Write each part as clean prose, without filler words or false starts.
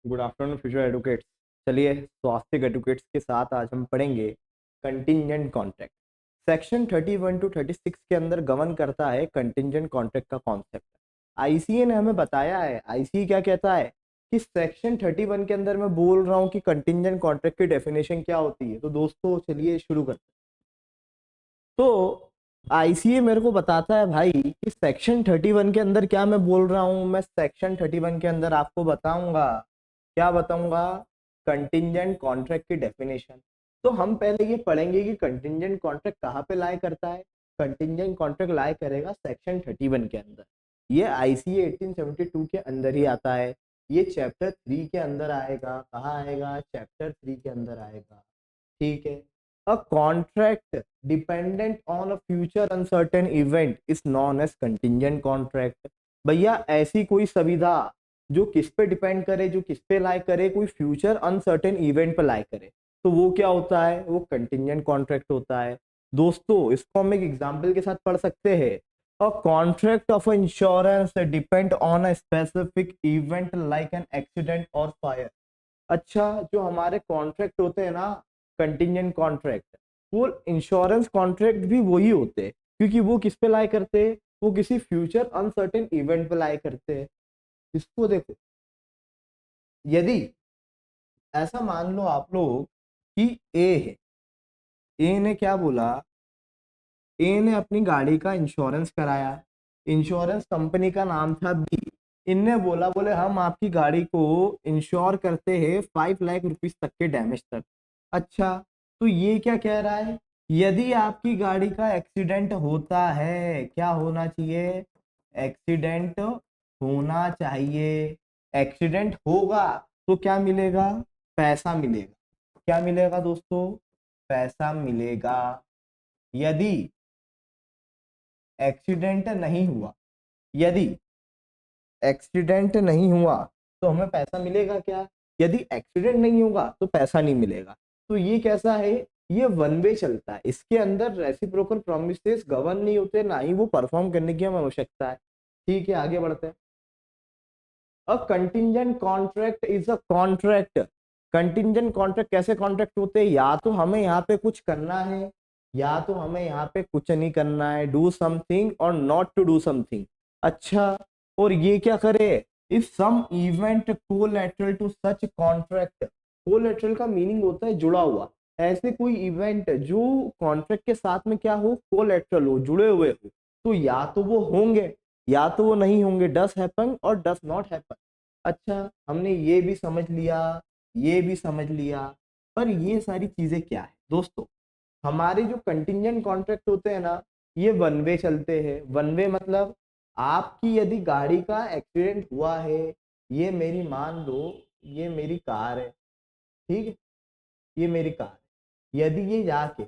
Good afternoon future advocates. चलिए, स्वास्थ्य advocates के साथ आज हम पढ़ेंगे कंटिंजेंट कॉन्ट्रैक्ट। सेक्शन 31 टू 36 के अंदर गवर्न करता है कंटिंजेंट कॉन्ट्रैक्ट का कॉन्सेप्ट। आईसीए ने हमें बताया है, आईसीए क्या कहता है कि सेक्शन 31 के अंदर मैं बोल रहा हूँ कि कंटिंजेंट कॉन्ट्रैक्ट की डेफिनेशन क्या होती है। तो दोस्तों चलिए शुरू करते हैं। तो आईसीए मेरे को बताता है भाई कि सेक्शन 31 के अंदर क्या मैं बोल रहा हूँ। मैं सेक्शन 31 के अंदर आपको बताऊंगा, क्या बताऊंगा, कंटिंजेंट कॉन्ट्रैक्ट की डेफिनेशन। तो हम पहले ये पढ़ेंगे कि कंटिंजेंट कॉन्ट्रैक्ट कहाँ पे लाई करता है। कंटिंजेंट कॉन्ट्रैक्ट लाई करेगा सेक्शन 31 के अंदर। ये आईसीए 1872 के अंदर ही आता है। ये चैप्टर 3 के अंदर आएगा। कहाँ आएगा? चैप्टर 3 के अंदर आएगा। ठीक है। A contract dependent on a future uncertain event is known as contingent contract। भैया ऐसी कोई सुविधा जो किस पे डिपेंड करे, जो किस पे लाई करे, कोई फ्यूचर अनसर्टेन इवेंट पे लाई करे, तो वो क्या होता है? वो कंटिंजेंट कॉन्ट्रैक्ट होता है। दोस्तों इसको हम एक एग्जांपल के साथ पढ़ सकते हैं। A contract of insurance depend on a specific event like an accident or fire। अच्छा, जो हमारे कॉन्ट्रैक्ट होते हैं ना, कंटिंजेंट कॉन्ट्रैक्ट, वो इंश्योरेंस कॉन्ट्रैक्ट भी वही होते हैं, क्योंकि वो किस पे लाई करते हैं? वो किसी फ्यूचर अनसर्टेन इवेंट पे लाई करते हैं। इसको देखो, यदि ऐसा मान लो आप लोग कि ए है, ए ने क्या बोला, ए ने अपनी गाड़ी का इंश्योरेंस कराया। इंश्योरेंस कंपनी का नाम था बी। इनने बोला, बोले हम आपकी गाड़ी को इंश्योर करते हैं 5 लाख रुपीस तक के डैमेज तक। अच्छा, तो ये क्या कह रहा है? यदि आपकी गाड़ी का एक्सीडेंट होता है, क्या होना चाहिए? एक्सीडेंट होना चाहिए। एक्सीडेंट होगा तो क्या मिलेगा? पैसा मिलेगा। क्या मिलेगा दोस्तों? पैसा मिलेगा। यदि एक्सीडेंट नहीं हुआ, यदि एक्सीडेंट नहीं हुआ तो हमें पैसा मिलेगा क्या? यदि एक्सीडेंट नहीं होगा तो पैसा नहीं मिलेगा। तो ये कैसा है? ये वन वे चलता है। इसके अंदर रेसिप्रोकल प्रॉमिसेस गवर्न नहीं होते, ना ही वो परफॉर्म करने की हमें आवश्यकता है। ठीक है, आगे बढ़ते हैं। A contingent contract is a contract. Contingent contract कैसे कॉन्ट्रैक्ट होते हैं? या तो हमें यहाँ पे कुछ करना है, या तो हमें यहाँ पे कुछ नहीं करना है, डू समथिंग और नॉट टू डू समथिंग। अच्छा, और ये क्या करे? If some event collateral to such contract. Collateral का मीनिंग होता है जुड़ा हुआ। ऐसे कोई इवेंट जो कॉन्ट्रैक्ट के साथ में क्या हो? कोलैटरल हो, जुड़े हुए हो, तो या तो वो होंगे या तो वो नहीं होंगे। डस हैपन और डस नॉट हैपन। अच्छा, हमने ये भी समझ लिया, ये भी समझ लिया। पर ये सारी चीजें क्या है दोस्तों? हमारे जो कंटिंजेंट कॉन्ट्रैक्ट होते हैं ना, ये वन वे चलते हैं। वन वे मतलब आपकी यदि गाड़ी का एक्सीडेंट हुआ है, ये मेरी मान लो, ये मेरी कार है, ठीक है, ये मेरी कार है। यदि ये जाके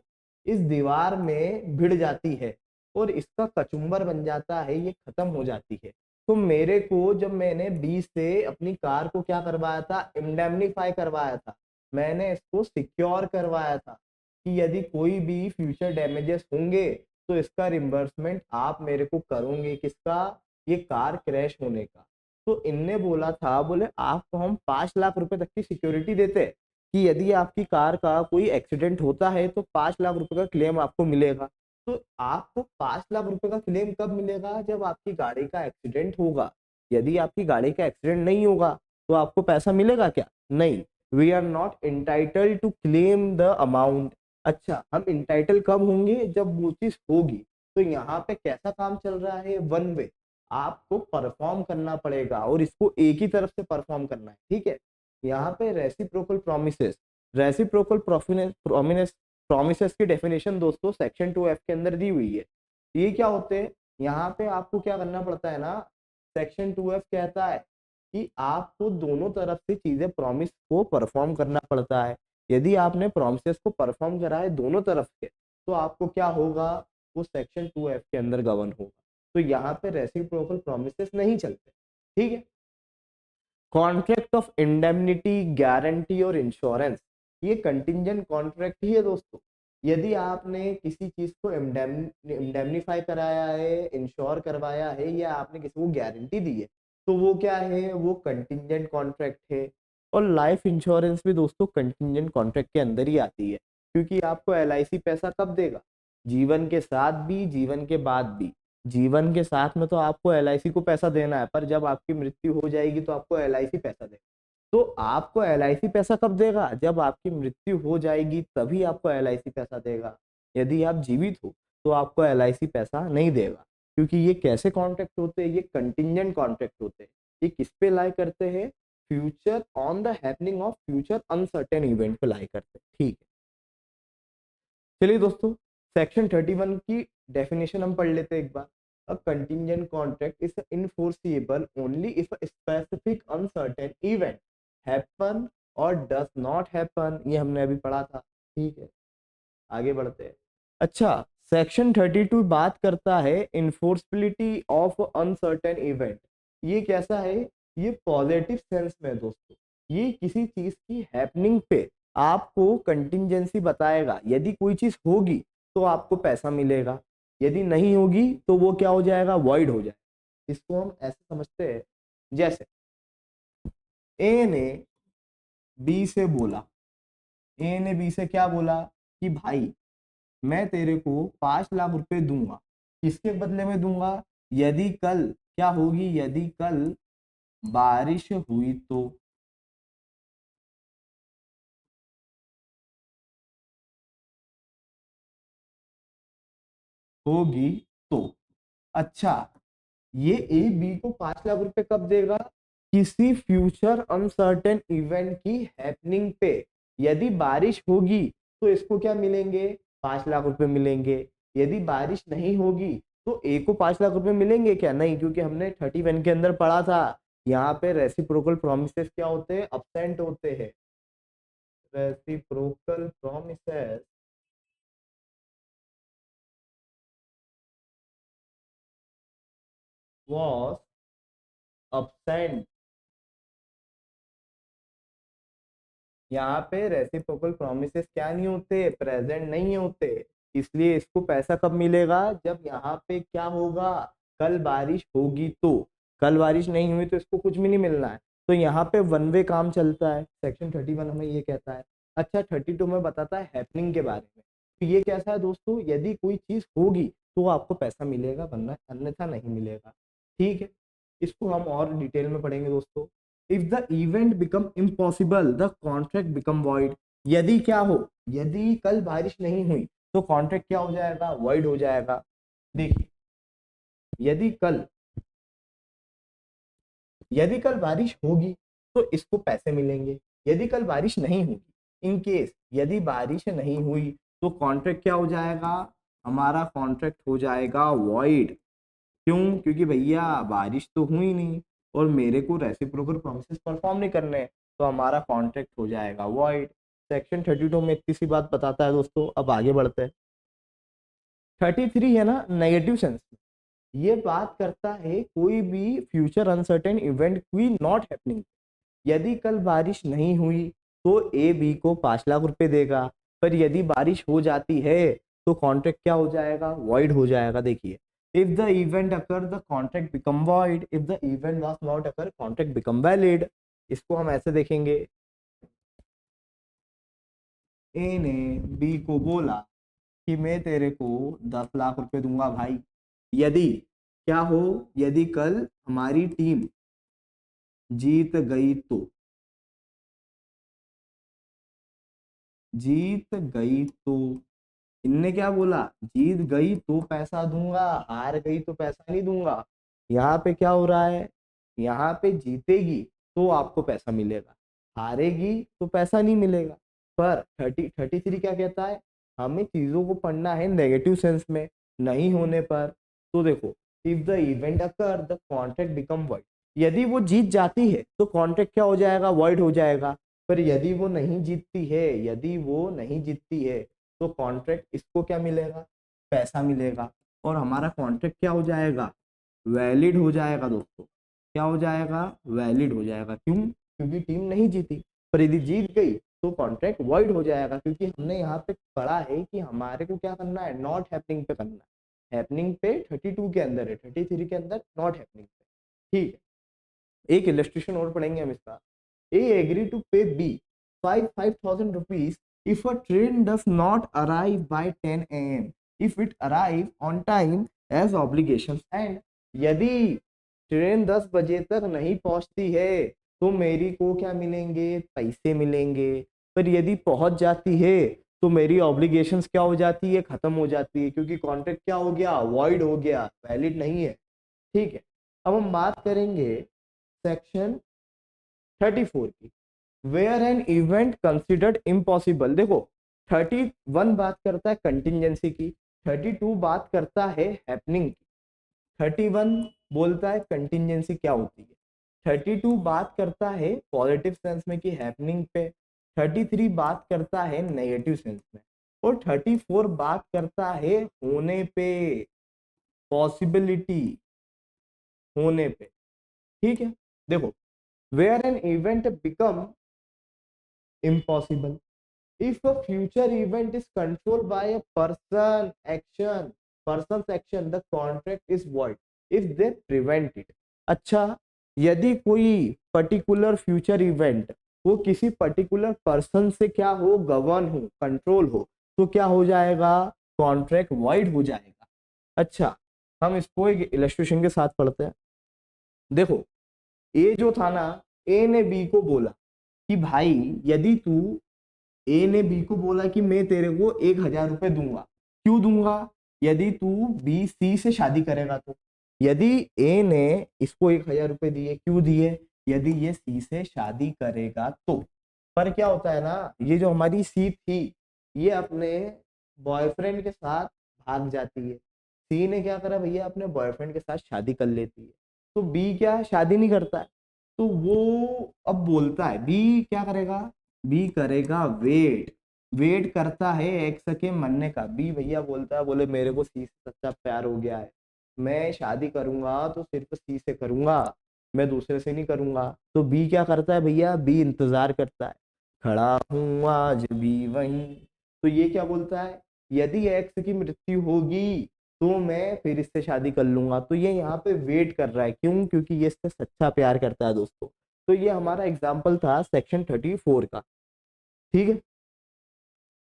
इस दीवार में भिड़ जाती है और इसका कचुम्बर बन जाता है, ये खत्म हो जाती है, तो मेरे को, जब मैंने बी से अपनी कार को क्या करवाया था? इंडेमनीफाई करवाया था। मैंने इसको सिक्योर करवाया था कि यदि कोई भी फ्यूचर डैमेजेस होंगे तो इसका रिम्बर्समेंट आप मेरे को करोगे। किसका? ये कार क्रैश होने का। तो इनने बोला था, बोले आपको हम 5 लाख रुपए तक की सिक्योरिटी देते हैं कि यदि आपकी कार का कोई एक्सीडेंट होता है तो 5 लाख रुपए का क्लेम आपको मिलेगा। तो आपको 5 लाख रुपए का क्लेम कब मिलेगा? जब आपकी गाड़ी का एक्सीडेंट होगा। यदि आपकी गाड़ी का एक्सीडेंट नहीं होगा तो आपको पैसा मिलेगा क्या? नहीं। We are not entitled to claim the amount. अच्छा, हम इंटाइटल कब होंगे? जब वो चीज होगी। तो यहाँ पे कैसा काम चल रहा है? One way. आपको परफॉर्म करना पड़ेगा और इसको एक ही तरफ से परफॉर्म करना है। ठीक है। यहाँ पे रेसिप्रोकल प्रोमिसेस, रेसिप्रोकल प्रोमिनेस प्रोमिसेस की डेफिनेशन दोस्तों सेक्शन 2F के अंदर दी हुई है। ये क्या होते हैं? यहाँ पे आपको क्या करना पड़ता है ना, सेक्शन 2F कहता है कि आपको दोनों तरफ से चीजें, प्रॉमिस को परफॉर्म करना पड़ता है। यदि आपने प्रॉमिसेस को परफॉर्म करा है दोनों तरफ के, तो आपको क्या होगा? वो सेक्शन 2F के अंदर गवर्न होगा। तो यहाँ पे रेसिप्रोकल प्रोमिसेस नहीं चलते। ठीक है। कॉन्ट्रैक्ट ऑफ इंडेमनिटी, गारंटी और इंश्योरेंस, ये कंटिंजेंट कॉन्ट्रैक्ट ही है दोस्तों। यदि आपने किसी चीज को इंडेमनीफाई कराया है, इंश्योर करवाया है, या आपने किसी को गारंटी दी है, तो वो क्या है? वो कंटिंजेंट कॉन्ट्रैक्ट है। और लाइफ इंश्योरेंस भी दोस्तों कंटिंजेंट कॉन्ट्रैक्ट के अंदर ही आती है, क्योंकि आपको एलआईसी पैसा कब देगा, जीवन के साथ भी जीवन के बाद भी। जीवन के साथ में तो आपको एलआईसी को पैसा देना है, पर जब आपकी मृत्यु हो जाएगी तो आपको एलआईसी पैसा देगा। तो आपको एलआईसी पैसा कब देगा, जब आपकी मृत्यु हो जाएगी तभी आपको एलआईसी पैसा देगा। यदि आप जीवित हो तो आपको एलआईसी पैसा नहीं देगा, क्योंकि ये कैसे कॉन्ट्रैक्ट होते हैं, ये कंटिंजेंट कॉन्ट्रैक्ट होते हैं। ये किस पे लाई करते हैं, future on the happening of future uncertain event पे लाई करते हैं। ठीक है, चलिए दोस्तों सेक्शन 31 की डेफिनेशन हम पढ़ लेते हैं एक बार। A contingent contract is enforceable only if a specific uncertain event happen और डज नॉट हैपन, ये हमने अभी पढ़ा था। ठीक है, आगे बढ़ते हैं। अच्छा, सेक्शन 32 बात करता है इन्फोर्सबिलिटी ऑफ अनसर्टेन इवेंट। ये कैसा है, ये पॉजिटिव सेंस में दोस्तों, ये किसी चीज की हैपनिंग पे आपको कंटिंजेंसी बताएगा। यदि कोई चीज होगी तो आपको पैसा मिलेगा, यदि नहीं होगी तो वो क्या हो जाएगा, वॉइड हो जाएगा। इसको हम ऐसे समझते हैं, जैसे ए ने बी से बोला, ए ने बी से क्या बोला कि भाई मैं तेरे को 5 लाख रुपए दूंगा, किसके बदले में दूंगा, यदि कल क्या होगी, यदि कल बारिश हुई तो। होगी तो। अच्छा, ये ए बी को 5 लाख रुपए कब देगा, किसी फ्यूचर अनसर्टेन इवेंट की हैपनिंग पे। यदि बारिश होगी तो इसको क्या मिलेंगे, 5 लाख रुपए मिलेंगे। यदि बारिश नहीं होगी तो ए को 5 लाख रुपए मिलेंगे क्या, नहीं, क्योंकि हमने 31 के अंदर पढ़ा था यहाँ पे रेसिप्रोकल प्रोमिसेस क्या होते हैं, अब्सेंट होते हैं। Reciprocal promises was absent। यहाँ पे रेसिप्रोकल प्रोमिसेस क्या नहीं होते, प्रेजेंट नहीं होते। इसलिए इसको पैसा कब मिलेगा, जब यहाँ पे क्या होगा, कल बारिश होगी तो। कल बारिश नहीं हुई तो इसको कुछ भी नहीं मिलना है। तो यहाँ पे वन वे काम चलता है, सेक्शन 31 हमें ये कहता है। अच्छा, 32 में बताता है हैपनिंग के बारे में। तो ये कैसा है दोस्तों, यदि कोई चीज होगी तो आपको पैसा मिलेगा, वरना अन्यथा नहीं मिलेगा। ठीक है, इसको हम और डिटेल में पढ़ेंगे दोस्तों। If the event become impossible the contract become void. यदि क्या हो, यदि कल बारिश नहीं हुई तो कॉन्ट्रैक्ट क्या हो जाएगा, वॉइड हो जाएगा। देखिए, यदि कल यदि कल बारिश होगी तो इसको पैसे मिलेंगे, यदि कल बारिश नहीं होगी, इन केस यदि बारिश नहीं हुई तो कॉन्ट्रैक्ट क्या हो जाएगा, हमारा कॉन्ट्रैक्ट हो जाएगा वॉइड। क्यों, क्योंकि भैया बारिश तो हुई नहीं और मेरे को रेसिप्रोकल प्रोमिसेस परफॉर्म नहीं करने हैं, तो हमारा कॉन्ट्रैक्ट हो जाएगा वॉइड। सेक्शन 32 में इतनी सी बात बताता है दोस्तों। अब आगे बढ़ते हैं। 33 है ना, नेगेटिव सेंस। ये बात करता है कोई भी फ्यूचर अनसर्टेन इवेंट की नॉट हैपनिंग। यदि कल बारिश नहीं हुई तो ए बी को 5 लाख रुपए देगा, पर यदि बारिश हो जाती है तो कॉन्ट्रैक्ट क्या हो जाएगा, वॉइड हो जाएगा। देखिए, if the event occur the contract become void, if the event was not occur contract become valid। इसको हम ऐसे देखेंगे, ए ने बी को बोला कि मैं तेरे को 10 लाख रुपए दूंगा भाई, यदि क्या हो, यदि कल हमारी टीम जीत गई तो। जीत गई तो, इनने क्या बोला, जीत गई तो पैसा दूंगा, हार गई तो पैसा नहीं दूंगा। यहाँ पे क्या हो रहा है, यहाँ पे जीतेगी तो आपको पैसा मिलेगा, हारेगी तो पैसा नहीं मिलेगा। पर 33 क्या कहता है, हमें चीजों को पढ़ना है नेगेटिव सेंस में, नहीं होने पर। तो देखो, if the event occur the contract become void. यदि वो जीत जाती है तो कॉन्ट्रैक्ट क्या हो जाएगा, वॉइड हो जाएगा। पर यदि वो नहीं जीतती है, यदि वो नहीं जीतती है तो कॉन्ट्रैक्ट इसको क्या मिलेगा, पैसा मिलेगा, और हमारा कॉन्ट्रैक्ट क्या हो जाएगा, वैलिड हो जाएगा दोस्तों। क्या हो जाएगा, वैलिड हो जाएगा। क्यों, क्योंकि टीम नहीं जीती। पर यदि जीत गई तो कॉन्ट्रैक्ट वॉइड हो जाएगा, क्योंकि हमने यहाँ पे पढ़ा है कि हमारे को क्या करना है, नॉट हैपनिंग पे करना है। हैपनिंग पे 32 के अंदर है, 33 के अंदर नॉट हैपनिंग पे। ठीक है, एक इलस्ट्रेशन और पढ़ेंगे हम इसका। A agreed to pay B 5,000 rupees if a train does not arrive by 10 a.m. if it arrive on time as obligations and यदि ट्रेन 10 बजे तक नहीं पहुंचती है तो मेरी को क्या मिलेंगे, पैसे मिलेंगे। पर यदि पहुंच जाती है तो मेरी ऑब्लिगेशंस क्या हो जाती है, खत्म हो जाती है, क्योंकि कॉन्ट्रैक्ट क्या हो गया, वॉइड हो गया, वैलिड नहीं है। ठीक है, अब हम बात करेंगे सेक्शन 34 की, where an event considered impossible. देखो 31 बात करता है कंटिजेंसी की, 32 बात करता है हैपनिंग की, 31 बोलता है कंटिजेंसी क्या होती है, 32 बात करता है पॉजिटिव सेंस में कि हैपनिंग पे, 33 बात करता है नेगेटिव सेंस में, और 34 बात करता है होने पे, पॉसिबिलिटी होने पे। ठीक है, देखो where an event become impossible if a future event is controlled by a person's action the contract is void if they prevent it। अच्छा, यदि कोई पर्टिकुलर फ्यूचर इवेंट वो किसी पर्टिकुलर पर्सन से क्या हो, गवर्न हो, कंट्रोल हो, तो क्या हो जाएगा, कॉन्ट्रैक्ट वॉइड हो जाएगा। अच्छा, हम इसको एक इलस्ट्रेशन के साथ पढ़ते हैं। देखो ए जो था ना, ए ने बी को बोला कि भाई यदि तू, ए ने बी को बोला कि मैं तेरे को 1,000 रुपए दूंगा, क्यों दूंगा, यदि तू बी सी से शादी करेगा तो। यदि ए ने इसको 1,000 रुपए दिए, क्यों दिए, यदि ये सी से शादी करेगा तो। पर क्या होता है ना, ये जो हमारी सी थी ये अपने बॉयफ्रेंड के साथ भाग जाती है, सी ने क्या करा भैया, अपने बॉयफ्रेंड के साथ शादी कर लेती है, तो बी क्या शादी नहीं करता है, तो वो अब बोलता है, बी क्या करेगा, बी करेगा वेट, वेट करता है एक्स के मरने का। बी भैया बोलता है, बोले मेरे को सी से सच्चा प्यार हो गया है, मैं शादी करूंगा तो सिर्फ सी से करूंगा, मैं दूसरे से नहीं करूंगा। तो बी क्या करता है भैया, बी इंतजार करता है, खड़ा हूं आज भी वहीं। तो ये क्या बोलता है, यदि एक्स की मृत्यु होगी तो मैं फिर इससे शादी कर लूंगा। तो ये यहाँ पे वेट कर रहा है, क्यों, क्योंकि ये इससे सच्चा प्यार करता है दोस्तों। तो ये हमारा एग्जाम्पल था सेक्शन 34 का। ठीक है,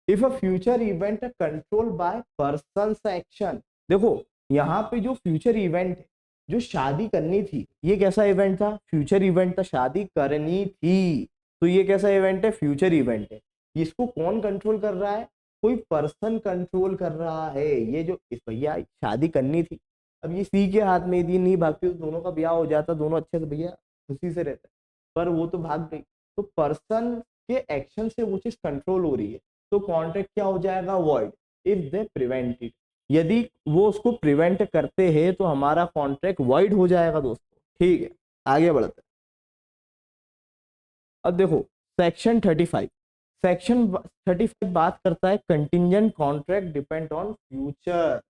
if a future event control by person action. देखो यहाँ पे जो फ्यूचर इवेंट है, जो शादी करनी थी, ये कैसा इवेंट था, फ्यूचर इवेंट था, शादी करनी थी, तो ये कैसा इवेंट है, फ्यूचर इवेंट है। इसको कौन कंट्रोल कर रहा है, कोई पर्सन कंट्रोल कर रहा है। ये जो इस भैया शादी करनी थी, अब ये सी के हाथ में थी, नहीं भागती तो दोनों का ब्याह हो जाता, दोनों अच्छे से भैया खुशी से रहते, पर वो तो भाग गई। तो पर्सन के एक्शन से वो चीज कंट्रोल हो रही है, तो कॉन्ट्रैक्ट क्या हो जाएगा, void if they prevent it. यदि वो उसको प्रिवेंट करते हैं तो हमारा कॉन्ट्रैक्ट वॉइड हो जाएगा दोस्तों। ठीक है, आगे बढ़ते हैं। अब देखो सेक्शन 35, सेक्शन 35 बात करता है contingent contract depend on future,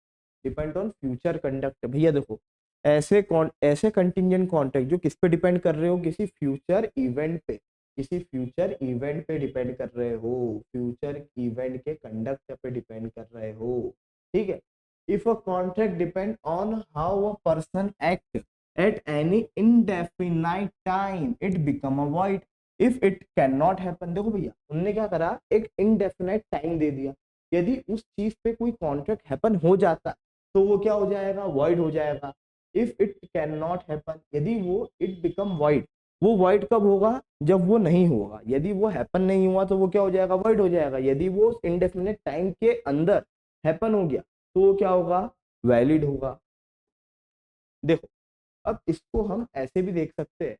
depend on future conduct. भैया देखो ऐसे कंटिंजेंट कॉन्ट्रैक्ट जो किस पे डिपेंड कर रहे हो, किसी फ्यूचर इवेंट पे, किसी फ्यूचर इवेंट पे डिपेंड कर रहे हो, फ्यूचर इवेंट के कंडक्ट पे डिपेंड कर रहे हो। ठीक है, if a contract depend on how a person act at any indefinite time it become a void if it can not happen. देखो भैया उनने क्या करा, एक इनडेफिनाइट टाइम दे दिया, यदि उस चीज पे कोई कॉन्ट्रैक्ट हैपन हो जाता तो वो क्या हो जाएगा, वॉइड हो जाएगा। If it can not happen, यदि वो इट बिकम वॉइड, वो वॉइड कब होगा, जब वो नहीं होगा। यदि वो हैपन नहीं हुआ तो वो क्या हो जाएगा, वॉइड हो जाएगा। यदि वो इनडेफिनेट टाइम के अंदर हैपन हो गया तो वो क्या होगा, वैलिड होगा। देखो अब इसको हम ऐसे भी देख सकते हैं,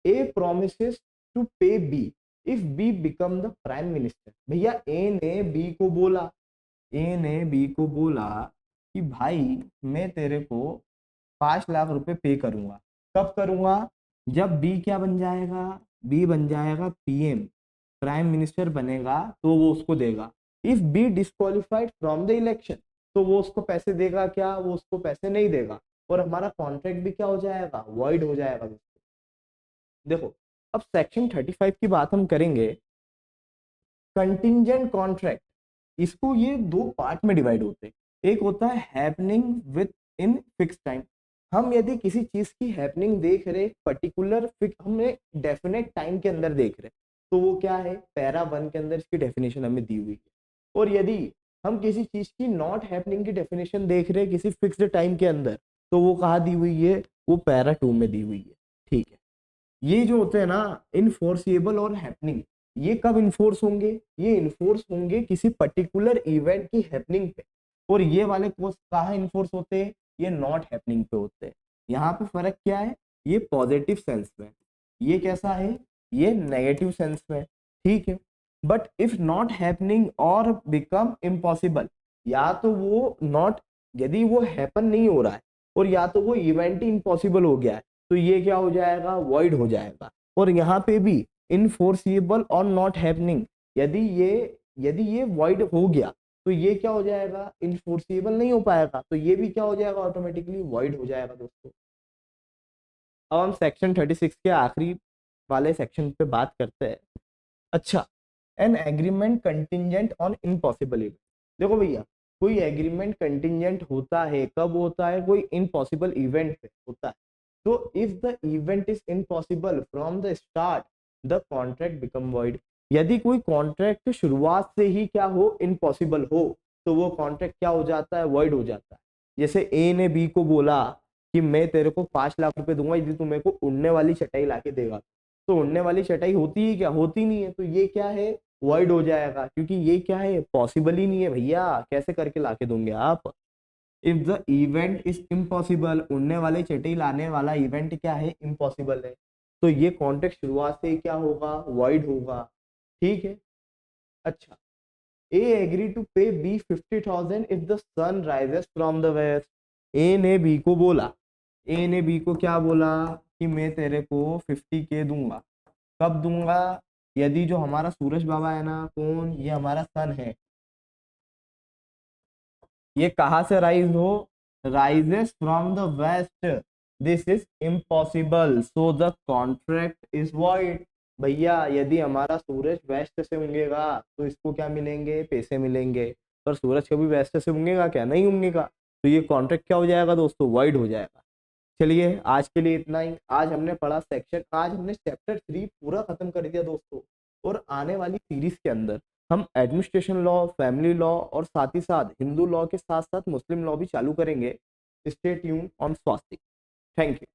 A promises to pay B if B become the prime minister. भैया ए ने बी को बोला, ए ने बी को बोला कि भाई मैं तेरे को 5 लाख रुपए पे करूंगा, कब करूंगा, जब बी क्या बन जाएगा, बी बन जाएगा पीएम, प्राइम मिनिस्टर बनेगा तो वो उसको देगा। If B disqualified from the election, तो वो उसको पैसे देगा क्या, वो उसको पैसे नहीं देगा, और हमारा कॉन्ट्रैक्ट भी क्या हो जाएगा, वॉइड हो जाएगा। देखो अब सेक्शन 35 की बात हम करेंगे, कंटिंजेंट कॉन्ट्रैक्ट, इसको ये दो पार्ट में डिवाइड होते हैं। एक होता है happening with in fix time, हम यदि किसी चीज की हैपनिंग देख रहे पर्टिकुलर हमने डेफिनेट टाइम के अंदर देख रहे, तो वो क्या है, पैरा 1 के अंदर इसकी डेफिनेशन हमें दी हुई है। और यदि हम किसी चीज की नॉट हैपनिंग की डेफिनेशन देख रहे हैं किसी फिक्स्ड टाइम के अंदर, तो वो कहाँ दी हुई है, वो पैरा 2 में दी हुई है। ठीक है, ये जो होते हैं ना इनफोर्सिएबल और हैपनिंग, ये कब इन्फोर्स होंगे, ये इन्फोर्स होंगे किसी पर्टिकुलर इवेंट की हैपनिंग पे। और ये वाले कोर्स कहाँ इन्फोर्स होते हैं, ये नॉट हैपनिंग पे होते हैं। यहाँ पे फर्क क्या है, ये पॉजिटिव सेंस में, ये कैसा है, ये नेगेटिव सेंस में। ठीक है, बट इफ नॉट हैपनिंग और बिकम इम्पॉसिबल, या तो वो नॉट, यदि वो हैपन नहीं हो रहा है और या तो वो इवेंट ही इम्पॉसिबल हो गया है, तो ये क्या हो जाएगा, वॉइड हो जाएगा। और यहाँ पे भी इनफोर्सिबल और नॉट हैपनिंग, यदि ये वॉइड हो गया तो ये क्या हो जाएगा, इनफोर्सिबल नहीं हो पाएगा, तो ये भी क्या हो जाएगा, ऑटोमेटिकली वॉइड हो जाएगा दोस्तों। अब हम सेक्शन 36 के आखिरी वाले सेक्शन पे बात करते हैं। अच्छा, an agreement contingent on impossible event. देखो भैया, कोई एग्रीमेंट कंटिंजेंट होता है, कब होता है, कोई इम्पॉसिबल इवेंट पे होता है। तो if the event is impossible from the start, the contract become void. यदि कोई कॉन्ट्रैक्ट शुरुआत से ही क्या हो, इम्पॉसिबल हो, तो वो कॉन्ट्रैक्ट क्या हो जाता है, वॉइड हो जाता है। जैसे ए ने बी को बोला कि मैं तेरे को 5 लाख रुपए दूंगा यदि तू मेरे को उड़ने वाली चटाई लाके देगा, तो उड़ने वाली चटाई होती है क्या, होती नहीं है, तो ये क्या है, वॉइड हो जाएगा, क्योंकि ये क्या है, पॉसिबल ही नहीं है भैया, कैसे करके लाके दोगे आप। If the event is impossible, उड़ने वाली चटाई लाने वाला इवेंट क्या है, इम्पॉसिबल है, तो ये कॉन्ट्रैक्ट शुरुआत से ही क्या होगा, वॉइड होगा। ठीक है। अच्छा, A agree to pay B 50,000 if the sun rises from the west. A ने बी को बोला, ए ने बी को क्या बोला कि मैं तेरे को 50K दूंगा। कब दूंगा, यदि जो हमारा सूरज बाबा है ना, कौन, ये हमारा सन है, ये कहाँ से राइज हो, rises from the west, this is impossible so the contract is void. भैया यदि हमारा सूरज वेस्ट से उगेगा तो इसको क्या मिलेंगे, पैसे मिलेंगे, पर सूरज कभी वेस्ट से उगेगा क्या, नहीं उगेगा, तो ये कॉन्ट्रैक्ट क्या हो जाएगा दोस्तों, वॉइड हो जाएगा। चलिए आज के लिए इतना ही। आज हमने पढ़ा सेक्शन, आज हमने चैप्टर 3 पूरा खत्म कर दिया दोस्तों। और आने वाली सीरीज के अंदर हम एडमिनिस्ट्रेशन लॉ, फैमिली लॉ और साथ ही साथ हिंदू लॉ के साथ साथ मुस्लिम लॉ भी चालू करेंगे। Stay tune on Swastik. Thank you.